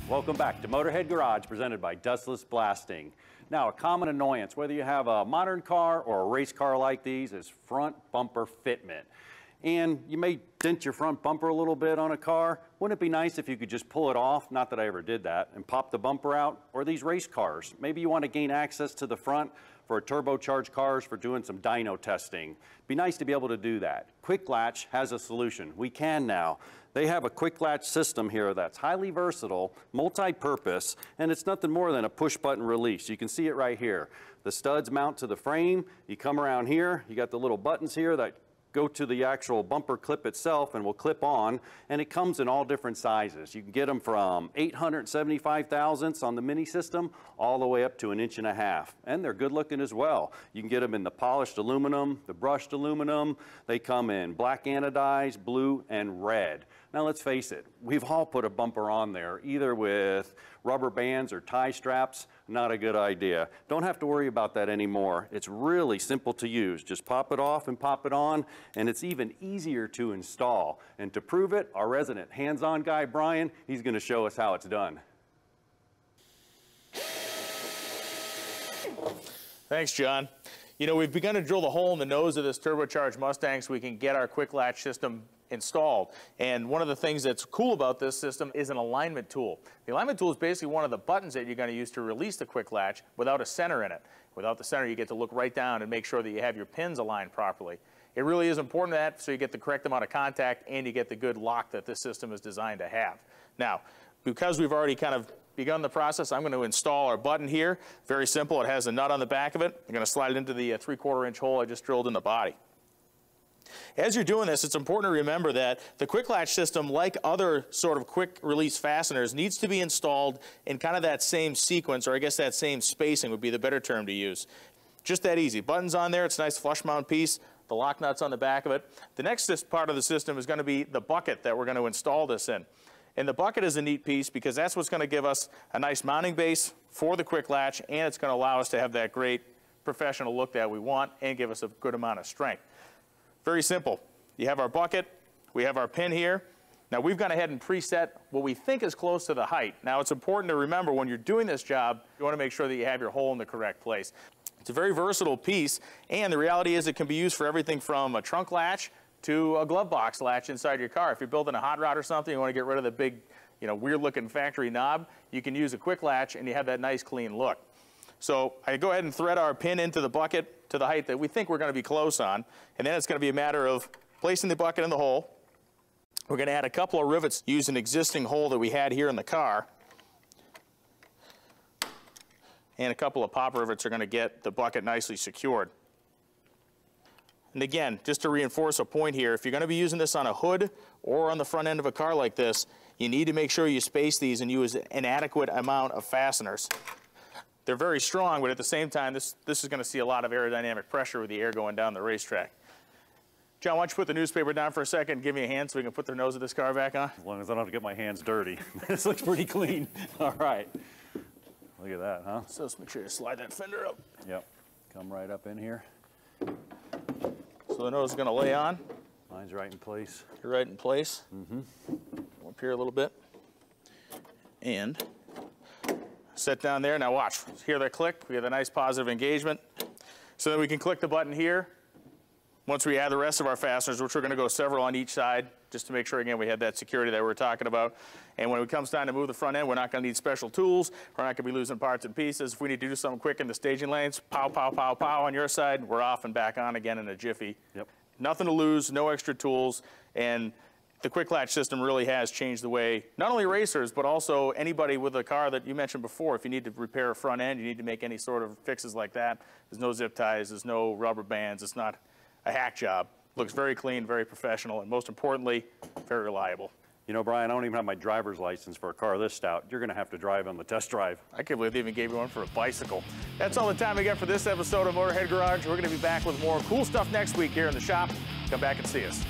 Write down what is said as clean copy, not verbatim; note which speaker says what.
Speaker 1: Welcome back to Motorhead Garage, presented by Dustless Blasting. Now, a common annoyance, whether you have a modern car or a race car like these, is front bumper fitment. And you may dent your front bumper a little bit on a car. Wouldn't it be nice if you could just pull it off, not that I ever did that, and pop the bumper out? Or these race cars, maybe you want to gain access to the front for turbocharged cars for doing some dyno testing. Be nice to be able to do that. Quik-Latch has a solution. We can now. They have a Quik-Latch system here that's highly versatile, multi-purpose, and it's nothing more than a push-button release. You can see it right here. The studs mount to the frame. You come around here, you got the little buttons here that go to the actual bumper clip itself and will clip on, and it comes in all different sizes. You can get them from 875 thousandths on the mini system all the way up to 1.5 inches, and they're good looking as well. You can get them in the polished aluminum, the brushed aluminum. They come in black anodized, blue, and red. Now let's face it, we've all put a bumper on there, either with rubber bands or tie straps. Not a good idea. Don't have to worry about that anymore. It's really simple to use. Just pop it off and pop it on, and it's even easier to install. And to prove it, our resident hands-on guy, Brian, he's going to show us how it's done.
Speaker 2: Thanks, John. You know, we've begun to drill the hole in the nose of this turbocharged Mustang so we can get our Quik-Latch system installed. And one of the things that's cool about this system is an alignment tool. The alignment tool is basically one of the buttons that you're going to use to release the Quik-Latch without a center in it. Without the center, you get to look right down and make sure that you have your pins aligned properly. It really is important that so you get the correct amount of contact and you get the good lock that this system is designed to have. Now, because we've already kind of begun the process, I'm going to install our button here. Very simple. It has a nut on the back of it. I'm going to slide it into the 3/4 inch hole I just drilled in the body. As you're doing this, it's important to remember that the Quik-Latch system, like other sort of quick release fasteners, needs to be installed in kind of that same sequence, or I guess that same spacing would be the better term to use. Just that easy. Buttons on there, it's a nice flush mount piece, the lock nuts on the back of it. The next part of the system is going to be the bucket that we're going to install this in. And the bucket is a neat piece because that's what's going to give us a nice mounting base for the Quik-Latch, and it's going to allow us to have that great professional look that we want and give us a good amount of strength. Very simple. You have our bucket, we have our pin here. Now we've gone ahead and preset what we think is close to the height. Now it's important to remember when you're doing this job, you want to make sure that you have your hole in the correct place. It's a very versatile piece, and the reality is it can be used for everything from a trunk latch to a glove box latch inside your car. If you're building a hot rod or something, you want to get rid of the big, weird looking factory knob, you can use a Quik-Latch and you have that nice clean look. So I go ahead and thread our pin into the bucket to the height that we think we're going to be close on, and then it's going to be a matter of placing the bucket in the hole. We're going to add a couple of rivets, use an existing hole that we had here in the car, and a couple of pop rivets are going to get the bucket nicely secured. And again, just to reinforce a point here, if you're going to be using this on a hood or on the front end of a car like this, you need to make sure you space these and use an adequate amount of fasteners. They're very strong, but at the same time, this is going to see a lot of aerodynamic pressure with the air going down the racetrack. John, why don't you put the newspaper down for a second and give me a hand so we can put the nose of this car back on?
Speaker 1: As long as I don't have to get my hands dirty. This looks pretty clean. All right. Look at that, huh?
Speaker 2: So let's make sure you slide that fender up.
Speaker 1: Yep. Come right up in here.
Speaker 2: So the nose is going to lay on.
Speaker 1: Mine's right in place.
Speaker 2: You're right in place.
Speaker 1: Mm-hmm.
Speaker 2: Up here a little bit. And set down there. Now watch. Hear that click? We have a nice positive engagement. So then we can click the button here. Once we add the rest of our fasteners, which we're going to go several on each side, just to make sure, again, we have that security that we're talking about. And when it comes time to move the front end, we're not going to need special tools. We're not going to be losing parts and pieces. If we need to do something quick in the staging lanes, pow, pow, pow, pow on your side, we're off and back on again in a jiffy.
Speaker 1: Yep.
Speaker 2: Nothing to lose, no extra tools, and the Quik-Latch system really has changed the way not only racers, but also anybody with a car that you mentioned before. If you need to repair a front end, you need to make any sort of fixes like that, there's no zip ties, there's no rubber bands, it's not a hack job. Looks very clean, very professional, and most importantly, very reliable.
Speaker 1: You know, Brian, I don't even have my driver's license for a car this stout. You're going to have to drive on the test drive.
Speaker 2: I can't believe they even gave you one for a bicycle. That's all the time we got for this episode of Motorhead Garage. We're going to be back with more cool stuff next week here in the shop. Come back and see us.